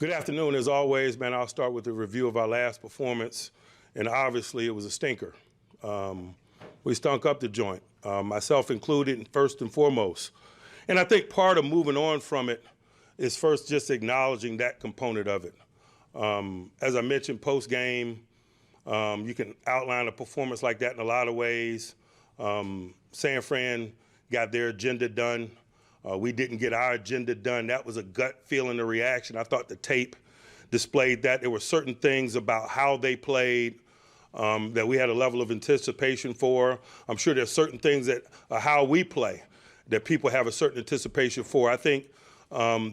Good afternoon. As always, man, I'll start with a review of our last performance, and obviously it was a stinker. We stunk up the joint, myself included, first and foremost. And I think part of moving on from it is first just acknowledging that component of it. As I mentioned post-game, you can outline a performance like that in a lot of ways. San Fran got their agenda done. We didn't get our agenda done. That was a gut feeling, a reaction. I thought the tape displayed that. There were certain things about how they played that we had a level of anticipation for. I'm sure there's certain things that how we play that people have a certain anticipation for. I think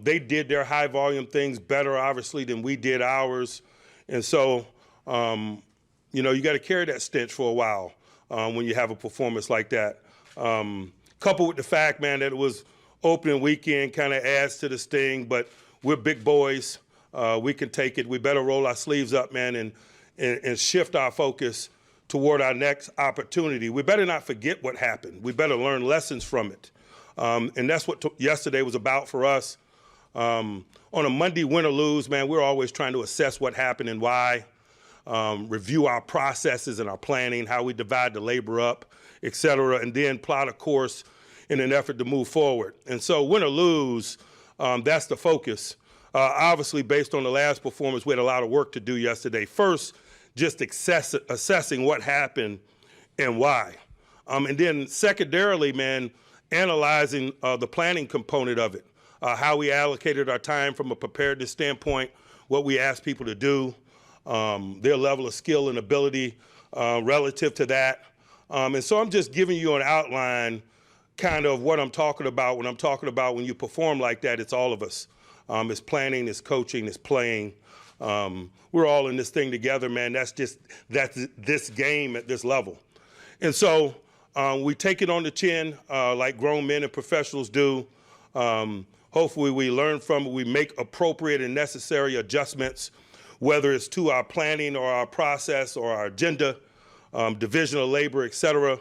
they did their high volume things better, obviously, than we did ours. And so, you know, you got to carry that stench for a while when you have a performance like that. Coupled with the fact, man, that it was opening weekend kind of adds to the sting, but we're big boys. We can take it. We better roll our sleeves up, man, and shift our focus toward our next opportunity. We better not forget what happened. We better learn lessons from it. And that's what yesterday was about for us. On a Monday, win or lose, man, we're always trying to assess what happened and why, review our processes and our planning, how we divide the labor up, et cetera, and then plot a course in an effort to move forward. And so win or lose, that's the focus. Obviously, based on the last performance, we had a lot of work to do yesterday. First, just assessing what happened and why. And then secondarily, man, analyzing the planning component of it, how we allocated our time from a preparedness standpoint, what we asked people to do, their level of skill and ability relative to that. And so I'm just giving you an outline kind of what I'm talking about when I'm talking about when you perform like that. It's all of us. It's planning, it's coaching, it's playing. We're all in this thing together, man. That's this game at this level. And so we take it on the chin like grown men and professionals do. Hopefully we learn from it. We make appropriate and necessary adjustments, whether it's to our planning or our process or our agenda, division of labor, et cetera.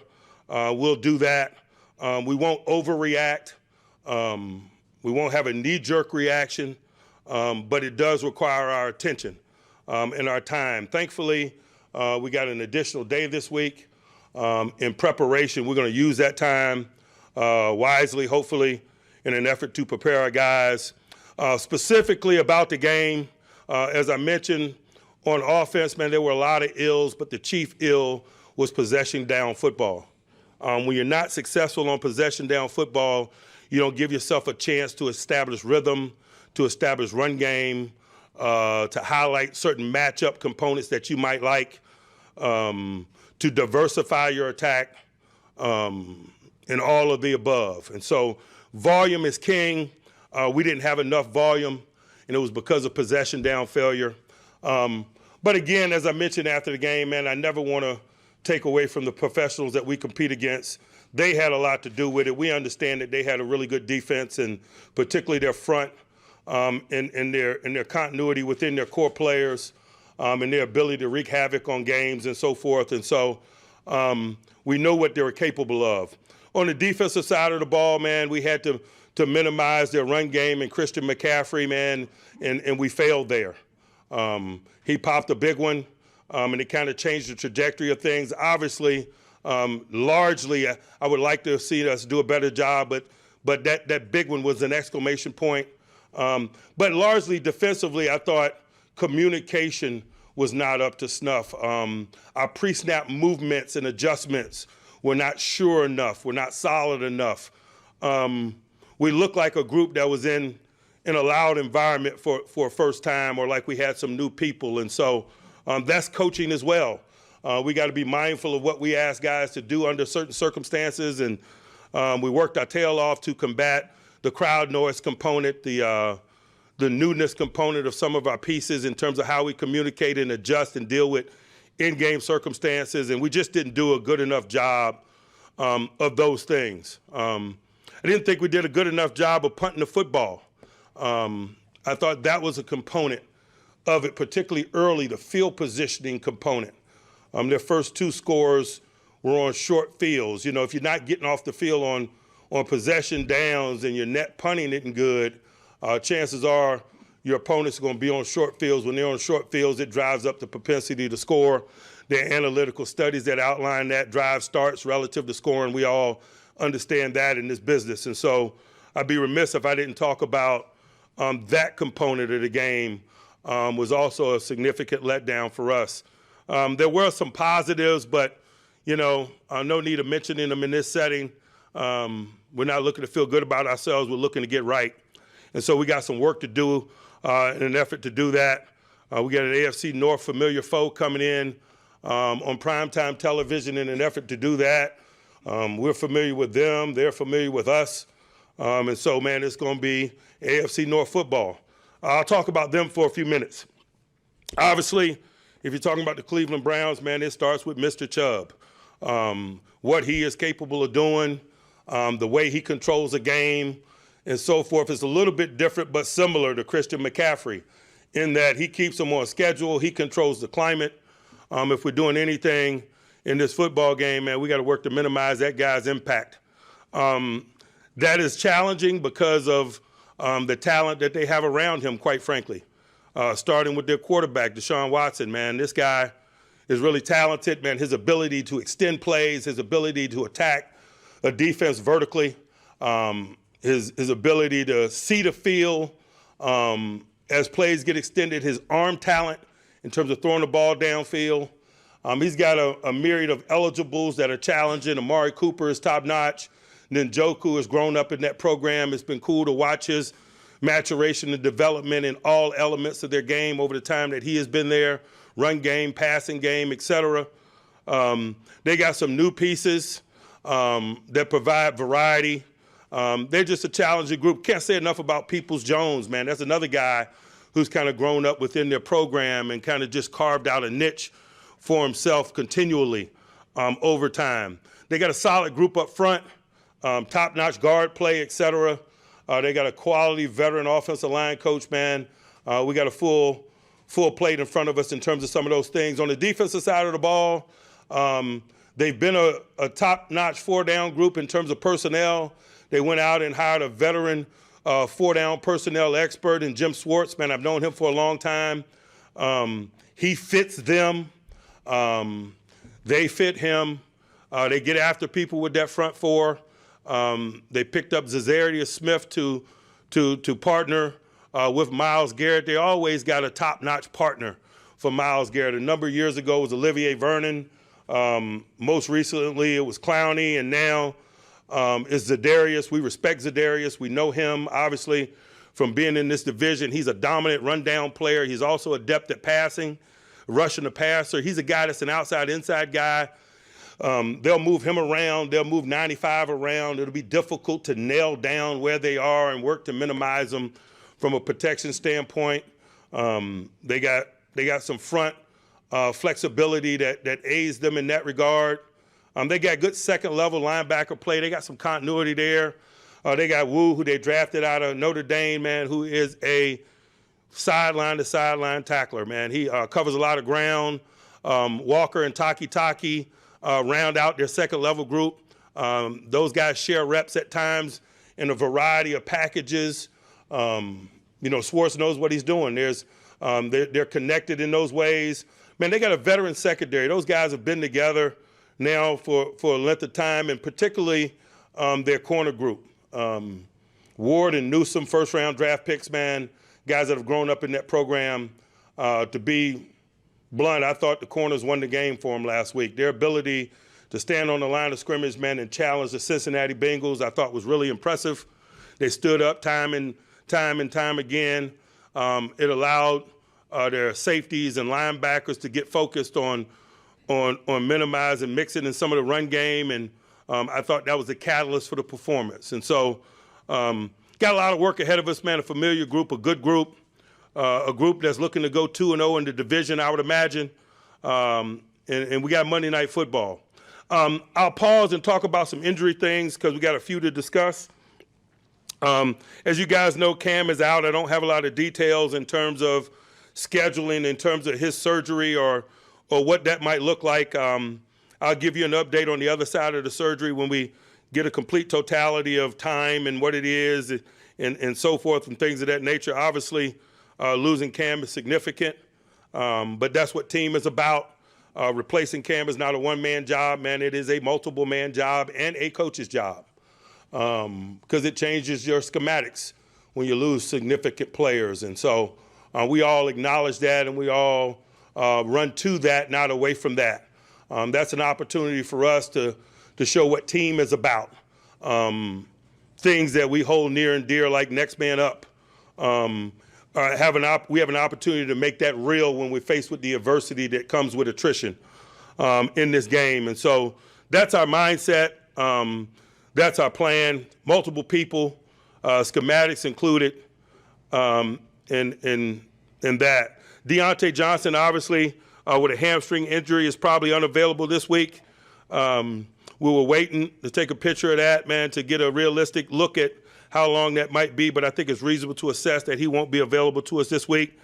We'll do that. We won't overreact. We won't have a knee-jerk reaction, but it does require our attention and our time. Thankfully, we got an additional day this week in preparation. We're going to use that time wisely, hopefully, in an effort to prepare our guys. Specifically about the game, as I mentioned, on offense, man, there were a lot of ills, but the chief ill was possession down football. When you're not successful on possession down football, you don't give yourself a chance to establish rhythm, to establish run game, to highlight certain matchup components that you might like, to diversify your attack, and all of the above. And so volume is king. We didn't have enough volume, and it was because of possession down failure. But again, as I mentioned after the game, man, I never want to take away from the professionals that we compete against. They had a lot to do with it. We understand that they had a really good defense, and particularly their front and their continuity within their core players and their ability to wreak havoc on games and so forth. And so we know what they were capable of. On the defensive side of the ball, man, we had to minimize their run game and Christian McCaffrey, man, and we failed there. He popped a big one. And it kind of changed the trajectory of things. Obviously, largely, I would like to see us do a better job, but that big one was an exclamation point. But largely defensively, I thought communication was not up to snuff. Our pre-snap movements and adjustments were not sure enough, were not solid enough. We looked like a group that was in a loud environment for a first time, or like we had some new people. And so that's coaching as well. We got to be mindful of what we ask guys to do under certain circumstances, and we worked our tail off to combat the crowd noise component, the newness component of some of our pieces in terms of how we communicate and adjust and deal with in-game circumstances, and we just didn't do a good enough job of those things. I didn't think we did a good enough job of punting the football. I thought that was a component of it, particularly early, the field positioning component. Their first two scores were on short fields. You know, if you're not getting off the field on possession downs and your net punting isn't good, chances are your opponents are going to be on short fields. When they're on short fields, it drives up the propensity to score. There are analytical studies that outline that drive starts relative to scoring. We all understand that in this business. And so I'd be remiss if I didn't talk about that component of the game. Was also a significant letdown for us. There were some positives, but, no need of mentioning them in this setting. We're not looking to feel good about ourselves. We're looking to get right. And so we got some work to do in an effort to do that. We got an AFC North familiar foe coming in on primetime television in an effort to do that. We're familiar with them. They're familiar with us. And so, man, it's going to be AFC North football. I'll talk about them for a few minutes. Obviously, if you're talking about the Cleveland Browns, man, it starts with Mr. Chubb. What he is capable of doing, the way he controls a game, and so forth is a little bit different but similar to Christian McCaffrey in that he keeps them on schedule, he controls the climate. If we're doing anything in this football game, man, we got to work to minimize that guy's impact. That is challenging because of the talent that they have around him, quite frankly, starting with their quarterback, Deshaun Watson, man. This guy is really talented, man. His ability to extend plays, his ability to attack a defense vertically, his ability to see the field as plays get extended, his arm talent in terms of throwing the ball downfield. He's got a myriad of eligibles that are challenging. Amari Cooper is top-notch. Njoku has grown up in that program. It's been cool to watch his maturation and development in all elements of their game over the time that he has been there, run game, passing game, et cetera. They got some new pieces that provide variety. They're just a challenging group. Can't say enough about Peoples-Jones, man. That's another guy who's kind of grown up within their program and kind of just carved out a niche for himself continually over time. They got a solid group up front, top-notch guard play, et cetera. They got a quality veteran offensive line coach, man. We got a full plate in front of us in terms of some of those things. On the defensive side of the ball, they've been a top-notch four-down group in terms of personnel. They went out and hired a veteran four-down personnel expert in Jim Swartz. Man, I've known him for a long time. He fits them. They fit him. They get after people with that front four. They picked up Za'Darius Smith to partner with Myles Garrett. They always got a top-notch partner for Myles Garrett. A number of years ago it was Olivier Vernon. Most recently it was Clowney, and now it's Za'Darius. We respect Za'Darius. We know him, obviously, from being in this division. He's a dominant run-down player. He's also adept at passing, rushing the passer. He's a guy that's an outside-inside guy. They'll move him around. They'll move 95 around. It'll be difficult to nail down where they are and work to minimize them from a protection standpoint. They got some front flexibility that aids them in that regard. They got good second-level linebacker play. They got some continuity there. They got Wu, who they drafted out of Notre Dame, man, who is a sideline-to-sideline tackler, man. He covers a lot of ground. Walker and Taki round out their second-level group. Those guys share reps at times in a variety of packages. Swartz knows what he's doing. They're connected in those ways. Man, they got a veteran secondary. Those guys have been together now for a length of time, and particularly their corner group. Ward and Newsome, first-round draft picks, man, guys that have grown up in that program. To be blunt, I thought the corners won the game for them last week. Their ability to stand on the line of scrimmage, man, and challenge the Cincinnati Bengals, I thought was really impressive. They stood up time and time again. It allowed their safeties and linebackers to get focused on minimizing, mixing in some of the run game, and I thought that was the catalyst for the performance. And so got a lot of work ahead of us, man, a familiar group, a good group, a group that's looking to go 2-0 in the division, I would imagine, and we got Monday Night Football. I'll pause and talk about some injury things because we got a few to discuss. As you guys know, Cam is out. I don't have a lot of details in terms of scheduling, in terms of his surgery or what that might look like. I'll give you an update on the other side of the surgery when we get a complete totality of time and what it is and so forth and things of that nature. Obviously, Losing Cam is significant, but that's what team is about. Replacing Cam is not a one-man job, man. It is a multiple-man job and a coach's job because it changes your schematics when you lose significant players. And so we all acknowledge that, and we all run to that, not away from that. That's an opportunity for us to show what team is about. Things that we hold near and dear, like next man up. We have an opportunity to make that real when we're faced with the adversity that comes with attrition in this game. And so that's our mindset. That's our plan. Multiple people, schematics included in that. Deontay Johnson, obviously, with a hamstring injury, is probably unavailable this week. We were waiting to take a picture of that, man, to get a realistic look at how long that might be, but I think it's reasonable to assess that he won't be available to us this week.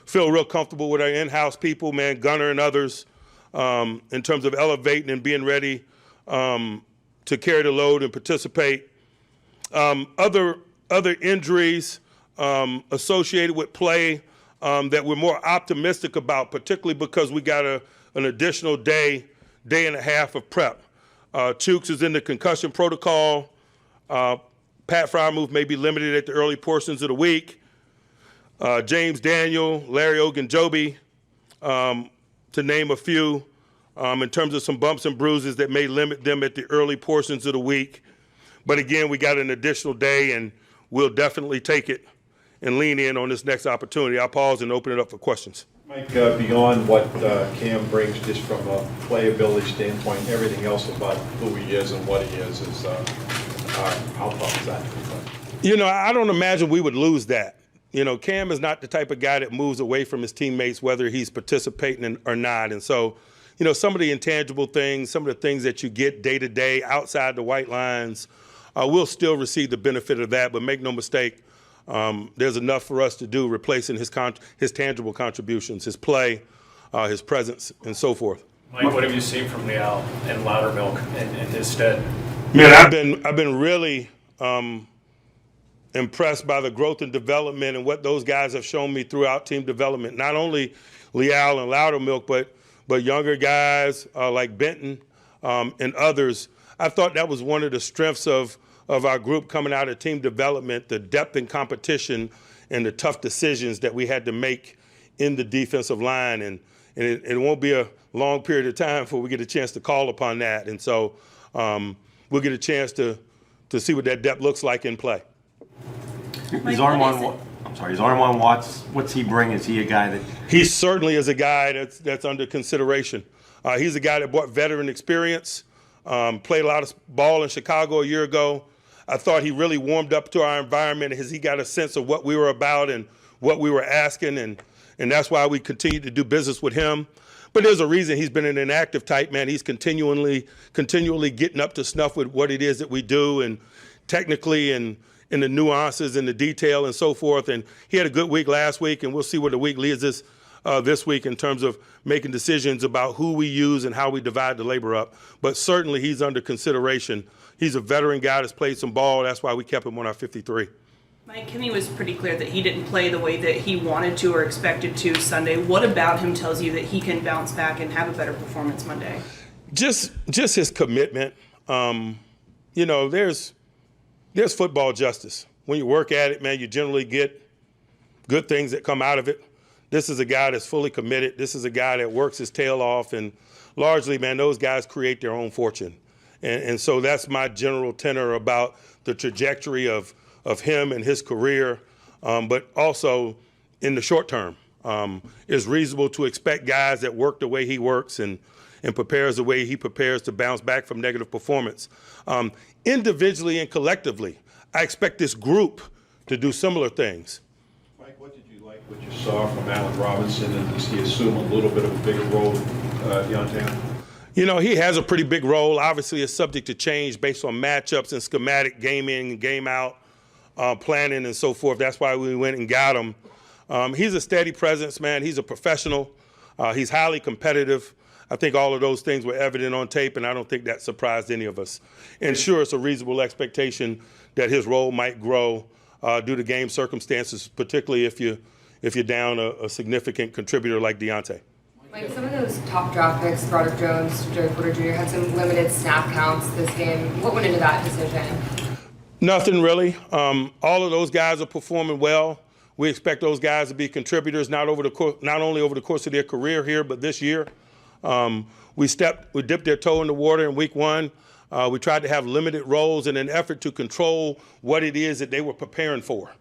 Feel real comfortable with our in-house people, man, Gunner and others, in terms of elevating and being ready to carry the load and participate. Other injuries associated with play that we're more optimistic about, particularly because we got an additional day and a half of prep. Chooks is in the concussion protocol. Pat Frymouth may be limited at the early portions of the week. James Daniel, Larry Ogunjobi, to name a few, in terms of some bumps and bruises that may limit them at the early portions of the week. But again, we got an additional day, and we'll definitely take it and lean in on this next opportunity. I'll pause and open it up for questions. Mike, beyond what Cam brings just from a playability standpoint, everything else about who he is and what he is how tough is that? You know, I don't imagine we would lose that. You know, Cam is not the type of guy that moves away from his teammates, whether he's participating or not. And so, you know, some of the intangible things, some of the things that you get day to day outside the white lines, we'll still receive the benefit of that. But make no mistake, there's enough for us to do replacing his tangible contributions, his play, his presence, and so forth. Mike, what have you seen from Leal and Loudermilk in his stead? Man, I've been really impressed by the growth and development and what those guys have shown me throughout team development. Not only Leal and Loudermilk, but younger guys like Benton and others. I thought that was one of the strengths of our group coming out of team development, the depth in competition and the tough decisions that we had to make in the defensive line. And it won't be a long period of time before we get a chance to call upon that. And so we'll get a chance to see what that depth looks like in play. Is Armon Watts, what's he bring? Is he a guy that... He certainly is a guy that's under consideration. He's a guy that brought veteran experience, played a lot of ball in Chicago a year ago. I thought he really warmed up to our environment as he got a sense of what we were about and what we were asking, and that's why we continue to do business with him. But there's a reason he's been an inactive type, man. He's continually getting up to snuff with what it is that we do, and technically and in the nuances and the detail and so forth. And he had a good week last week, and we'll see where the week leads us this week in terms of making decisions about who we use and how we divide the labor up. But certainly he's under consideration. He's a veteran guy that's played some ball. That's why we kept him on our 53. Mike, Kimmy was pretty clear that he didn't play the way that he wanted to or expected to Sunday. What about him tells you that he can bounce back and have a better performance Monday? Just his commitment. You know, there's football justice. When you work at it, man, you generally get good things that come out of it. This is a guy that's fully committed. This is a guy that works his tail off, and largely, man, those guys create their own fortune. And so that's my general tenor about the trajectory of him and his career, but also in the short term. It's reasonable to expect guys that work the way he works and prepares the way he prepares to bounce back from negative performance. Individually and collectively, I expect this group to do similar things. Mike, what did you like what you saw from Allen Robinson, and does he assume a little bit of a bigger role downtown? You know, he has a pretty big role. Obviously, it's subject to change based on matchups and schematic game in and game out planning and so forth. That's why we went and got him. He's a steady presence, man. He's a professional. He's highly competitive. I think all of those things were evident on tape, and I don't think that surprised any of us. And sure, it's a reasonable expectation that his role might grow due to game circumstances, particularly if if you're down a significant contributor like Deontay. Like some of those top draft picks, Broderick Jones, Joey Porter Jr., had some limited snap counts this game. What went into that decision? Nothing really. All of those guys are performing well. We expect those guys to be contributors not only over the course of their career here, but this year. We dipped their toe in the water in week 1. We tried to have limited roles in an effort to control what it is that they were preparing for.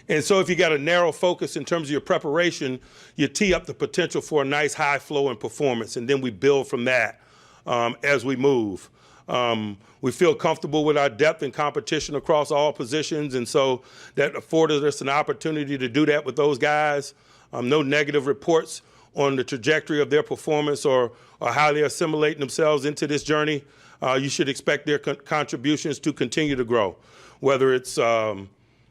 And so if you got a narrow focus in terms of your preparation, you tee up the potential for a nice high flow and performance, and then we build from that as we move. We feel comfortable with our depth and competition across all positions, and so that afforded us an opportunity to do that with those guys. No negative reports on the trajectory of their performance or how they're assimilating themselves into this journey. You should expect their contributions to continue to grow, whether it's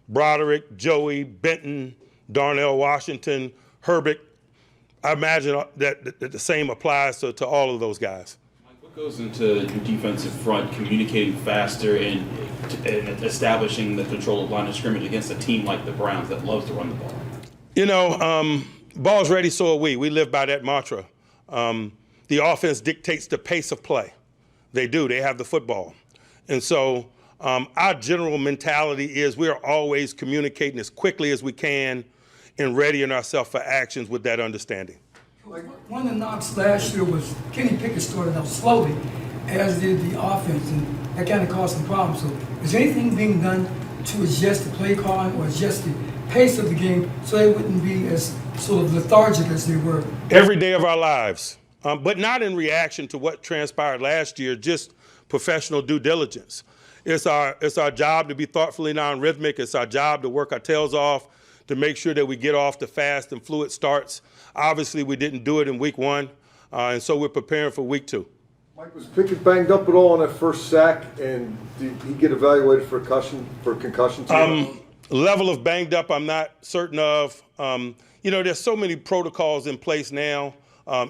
Broderick, Joey, Benton, Darnell Washington, Herbert. I imagine that the same applies to all of those guys. What goes into your defensive front communicating faster and establishing the control of line of scrimmage against a team like the Browns that loves to run the ball? You know, ball's ready, so are we. We live by that mantra. The offense dictates the pace of play. They do. They have the football. And so our general mentality is we are always communicating as quickly as we can and readying ourselves for actions with that understanding. Like one of the knocks last year was Kenny Pickett started out slowly, as did the offense, and that kind of caused some problems. So is anything being done to adjust the play calling or adjust the pace of the game so they wouldn't be as sort of lethargic as they were? Every day of our lives, but not in reaction to what transpired last year, just professional due diligence. It's our job to be thoughtfully non-rhythmic. It's our job to work our tails off to make sure that we get off the fast and fluid starts. Obviously, we didn't do it in week 1, and so we're preparing for week 2. Mike, was Pickett banged up at all on that first sack, and did he get evaluated for concussion? Level of banged up, I'm not certain of. There's so many protocols in place now,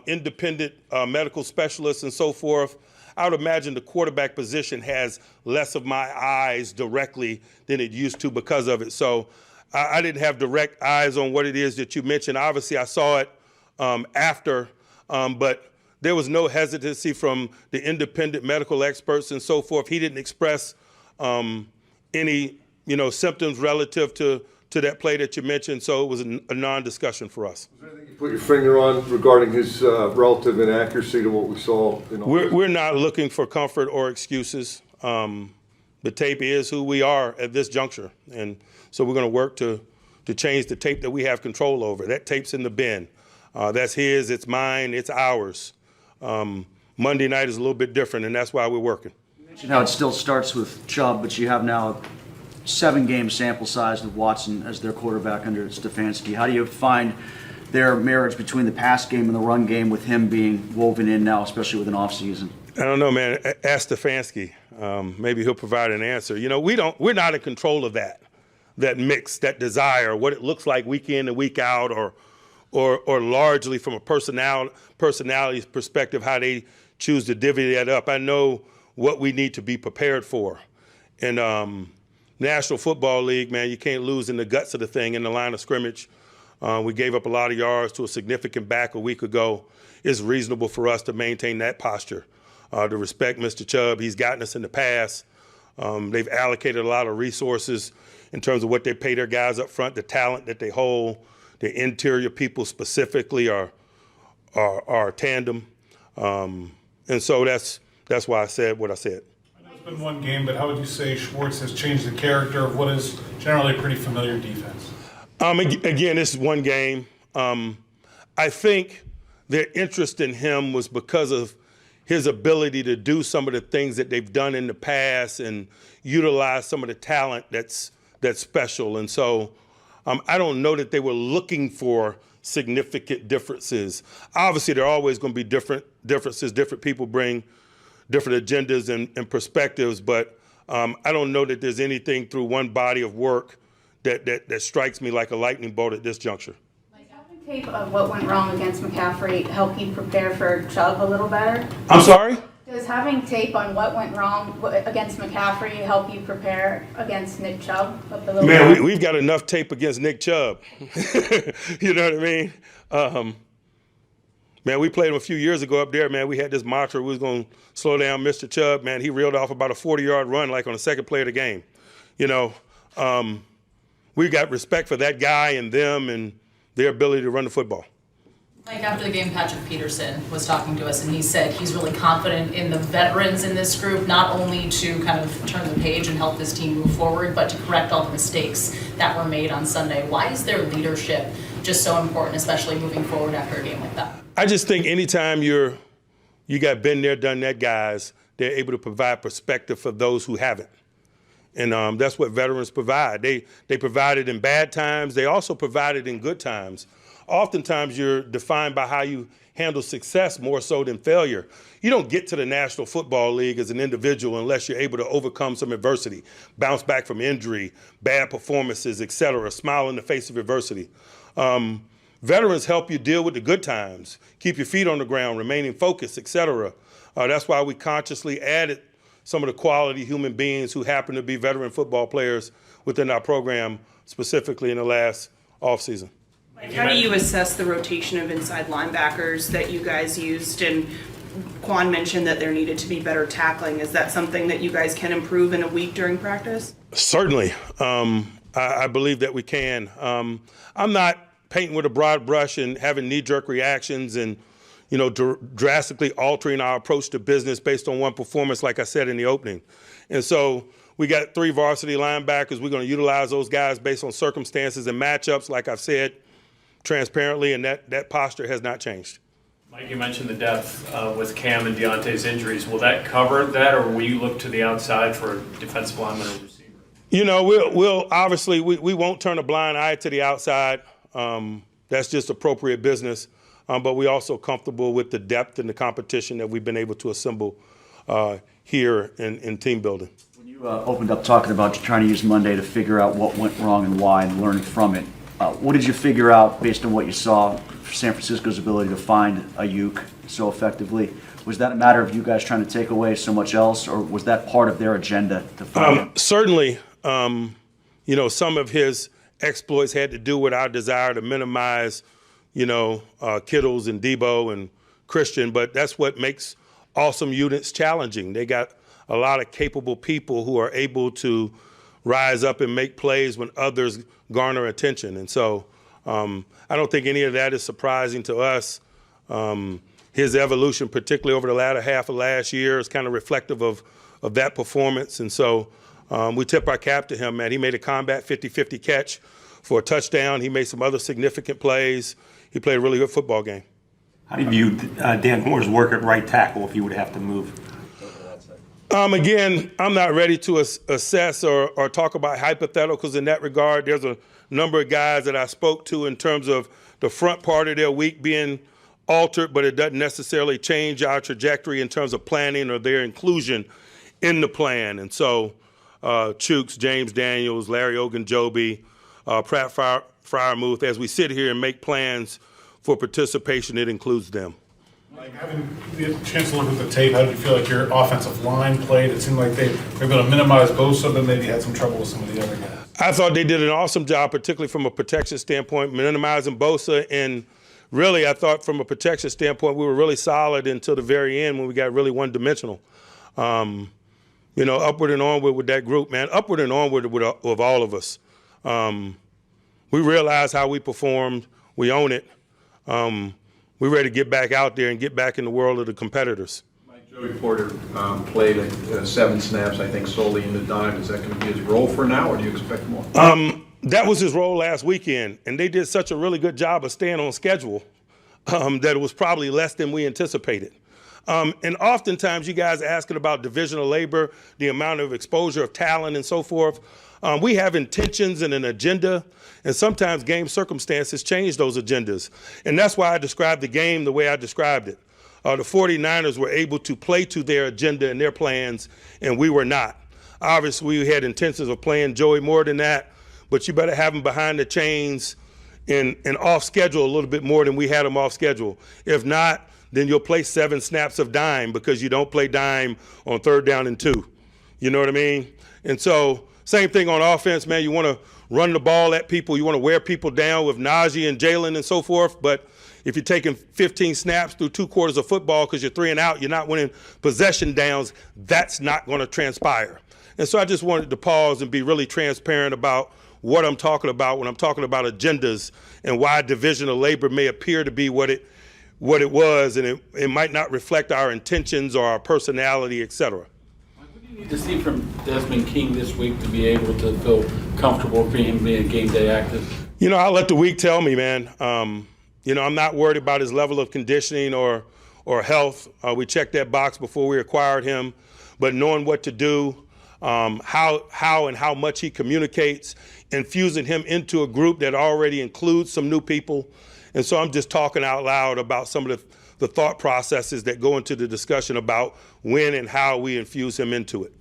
independent medical specialists and so forth. I would imagine the quarterback position has less of my eyes directly than it used to because of it. So I didn't have direct eyes on what it is that you mentioned. Obviously, I saw it after, but there was no hesitancy from the independent medical experts and so forth. He didn't express any, symptoms relative to that play that you mentioned, so it was a non-discussion for us. Was there anything you put your finger on regarding his relative inaccuracy to what we saw? We're not looking for comfort or excuses. The tape is who we are at this juncture, and so we're going to work to change the tape that we have control over. That tape's in the bin. That's his, it's mine, it's ours. Monday night is a little bit different, and that's why we're working. You mentioned how it still starts with Chubb, but you have now 7-game sample size with Watson as their quarterback under Stefanski. How do you find their marriage between the pass game and the run game with him being woven in now, especially with an offseason? I don't know, man. Ask Stefanski. Maybe he'll provide an answer. We're not in control of that mix, that desire, what it looks like week in and week out, or largely from a personality perspective, how they choose to divvy that up. I know what we need to be prepared for. And National Football League, man, you can't lose in the guts of the thing in the line of scrimmage. We gave up a lot of yards to a significant back a week ago. It's reasonable for us to maintain that posture, to respect Mr. Chubb. He's gotten us in the past. They've allocated a lot of resources in terms of what they pay their guys up front, the talent that they hold. The interior people specifically are tandem. And so that's why I said what I said. It's been one game, but how would you say Schwartz has changed the character of what is generally a pretty familiar defense? Again, this is one game. I think their interest in him was because of his ability to do some of the things that they've done in the past and utilize some of the talent that's special. And so I don't know that they were looking for significant differences. Obviously, there are always going to be differences. Different people bring different agendas and perspectives, but I don't know that there's anything through one body of work that strikes me like a lightning bolt at this juncture. Like having tape of what went wrong against McCaffrey help you prepare for Chubb a little better? I'm sorry? Does having tape on what went wrong against McCaffrey help you prepare against Nick Chubb? Man, we've got enough tape against Nick Chubb. You know what I mean? Man, we played him a few years ago up there, man. We had this mantra, we was going to slow down Mr. Chubb. Man, he reeled off about a 40-yard run like on the second play of the game. You know, we got respect for that guy and them and their ability to run the football. Like after the game, Patrick Peterson was talking to us, and he said he's really confident in the veterans in this group, not only to kind of turn the page and help this team move forward, but to correct all the mistakes that were made on Sunday. Why is their leadership just so important, especially moving forward after a game like that? I just think anytime you got been there, done that guys, they're able to provide perspective for those who haven't. And that's what veterans provide. They provide it in bad times. They also provide it in good times. Oftentimes you're defined by how you handle success more so than failure. You don't get to the National Football League as an individual unless you're able to overcome some adversity, bounce back from injury, bad performances, et cetera, smile in the face of adversity. Veterans help you deal with the good times, keep your feet on the ground, remaining focused, et cetera. That's why we consciously added some of the quality human beings who happen to be veteran football players within our program, specifically in the last offseason. How do you assess the rotation of inside linebackers that you guys used? And Quan mentioned that there needed to be better tackling. Is that something that you guys can improve in a week during practice? Certainly. I believe that we can. I'm not painting with a broad brush and having knee-jerk reactions and, you know, drastically altering our approach to business based on one performance, like I said in the opening. And so we got 3 varsity linebackers. We're going to utilize those guys based on circumstances and matchups, like I've said, transparently, and that posture has not changed. Mike, you mentioned the depth with Cam and Deontay's injuries. Will that cover that, or will you look to the outside for a defensive lineman or receiver? You know, we'll obviously, we won't turn a blind eye to the outside. That's just appropriate business. But we're also comfortable with the depth and the competition that we've been able to assemble here in team building. When you opened up talking about trying to use Monday to figure out what went wrong and why and learning from it, what did you figure out based on what you saw for San Francisco's ability to find Ayuk so effectively? Was that a matter of you guys trying to take away so much else, or was that part of their agenda to find him? Certainly, you know, some of his exploits had to do with our desire to minimize, you know, Kittles and Debo and Christian, but that's what makes awesome units challenging. They got a lot of capable people who are able to rise up and make plays when others garner attention. And so I don't think any of that is surprising to us. His evolution, particularly over the latter half of last year, is kind of reflective of that performance. And so we tip our cap to him, man. He made a combat 50-50 catch for a touchdown. He made some other significant plays. He played a really good football game. How do you view Dan Moore's work at right tackle if he would have to move? Again, I'm not ready to assess or talk about hypotheticals in that regard. There's a number of guys that I spoke to in terms of the front part of their week being altered, but it doesn't necessarily change our trajectory in terms of planning or their inclusion in the plan. And so Chooks, James Daniels, Larry Ogunjobi, Pratt Fryermuth, as we sit here and make plans for participation, it includes them. Like having the chance to look at the tape, how did you feel like your offensive line played? It seemed like they were able to minimize Bosa, but maybe had some trouble with some of the other guys. I thought they did an awesome job, particularly from a protection standpoint, minimizing Bosa. And really, I thought from a protection standpoint, we were really solid until the very end when we got really one-dimensional. You know, upward and onward with that group, man. Upward and onward with all of us. We realize how we performed. We own it. We're ready to get back out there and get back in the world of the competitors. Joey Porter played 7 snaps, I think, solely in the dime. Is that going to be his role for now, or do you expect more? That was his role last weekend, and they did such a really good job of staying on schedule that it was probably less than we anticipated. And oftentimes you guys asking about division of labor, the amount of exposure of talent and so forth. We have intentions and an agenda, and sometimes game circumstances change those agendas. And that's why I described the game the way I described it. The 49ers were able to play to their agenda and their plans, and we were not. Obviously, we had intentions of playing Joey more than that, but you better have him behind the chains and off schedule a little bit more than we had him off schedule. If not, then you'll play 7 snaps of dime because you don't play dime on 3rd down and 2. You know what I mean? And so same thing on offense, man. You want to run the ball at people. You want to wear people down with Najee and Jalen and so forth. But if you're taking 15 snaps through 2 quarters of football because you're 3 and out, you're not winning possession downs, that's not going to transpire. And so I just wanted to pause and be really transparent about what I'm talking about when I'm talking about agendas and why division of labor may appear to be what it was, and it might not reflect our intentions or our personality, et cetera. What do you need to see from Desmond King this week to be able to feel comfortable for him being game day active? You know, I'll let the week tell me, man. You know, I'm not worried about his level of conditioning or health. We checked that box before we acquired him, but knowing what to do, how and how much he communicates, infusing him into a group that already includes some new people. And so I'm just talking out loud about some of the thought processes that go into the discussion about when and how we infuse him into it.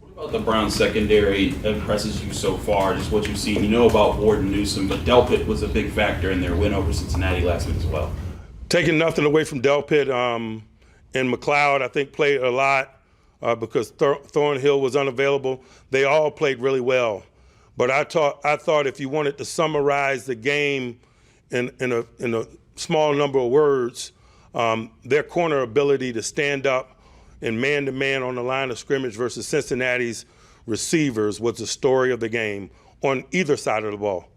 What about the Browns secondary impresses you so far, just what you've seen? You know about Ward and Newsome, but Delpit was a big factor in their win over Cincinnati last week as well. Taking nothing away from Delpit, and McLeod, I think, played a lot because Thornhill was unavailable. They all played really well. But I thought if you wanted to summarize the game in a small number of words, their corner ability to stand up and man-to-man on the line of scrimmage versus Cincinnati's receivers was the story of the game on either side of the ball.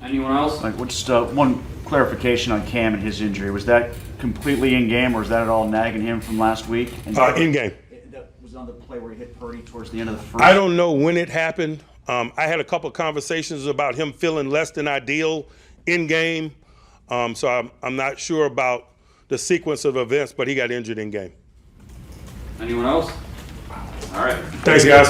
Anyone else? Like, just one clarification on Cam and his injury. Was that completely in-game, or is that at all nagging him from last week? In-game. That was on the play where he hit Purdy towards the end of the first. I don't know when it happened. I had a couple of conversations about him feeling less than ideal in-game. So I'm not sure about the sequence of events, but he got injured in-game. Anyone else? All right. Thanks, guys.